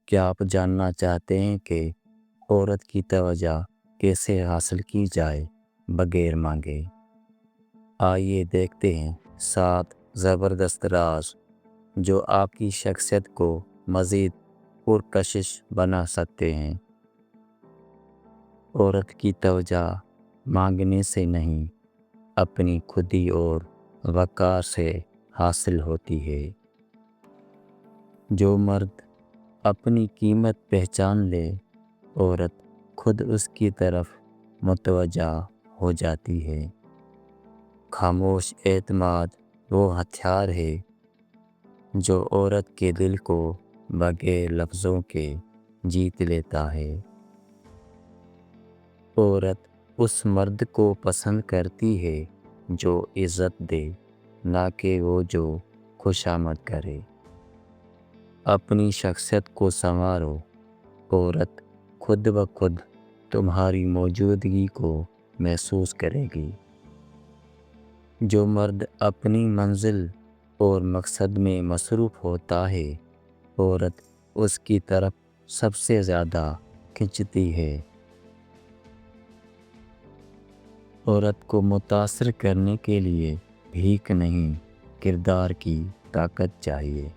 کیا آپ جاننا چاہتے ہیں کہ عورت کی توجہ کیسے حاصل کی جائے بغیر مانگے؟ آئیے دیکھتے ہیں 7 زبردست راز جو آپ کی شخصیت کو مزید پرکشش بنا سکتے ہیں۔ عورت کی توجہ مانگنے سے نہیں، اپنی خودی اور وقار سے حاصل ہوتی ہے۔ جو مرد اپنی قیمت پہچان لے، عورت خود اس کی طرف متوجہ ہو جاتی ہے۔ خاموش اعتماد وہ ہتھیار ہے جو عورت کے دل کو بغیر لفظوں کے جیت لیتا ہے۔ عورت اس مرد کو پسند کرتی ہے جو عزت دے، نہ کہ وہ جو خوشامد کرے۔ اپنی شخصیت کو سنوارو، عورت خود بخود تمہاری موجودگی کو محسوس کرے گی۔ جو مرد اپنی منزل اور مقصد میں مصروف ہوتا ہے، عورت اس کی طرف سب سے زیادہ کھنچتی ہے۔ عورت کو متاثر کرنے کے لیے بھیک نہیں، کردار کی طاقت چاہیے۔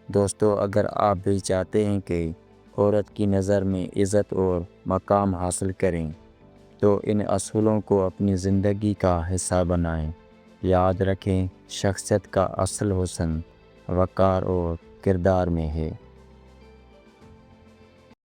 دوستو، اگر آپ بھی چاہتے ہیں کہ عورت کی نظر میں عزت اور مقام حاصل کریں تو ان اصولوں کو اپنی زندگی کا حصہ بنائیں۔ یاد رکھیں، شخصیت کا اصل حسن وقار اور کردار میں ہے۔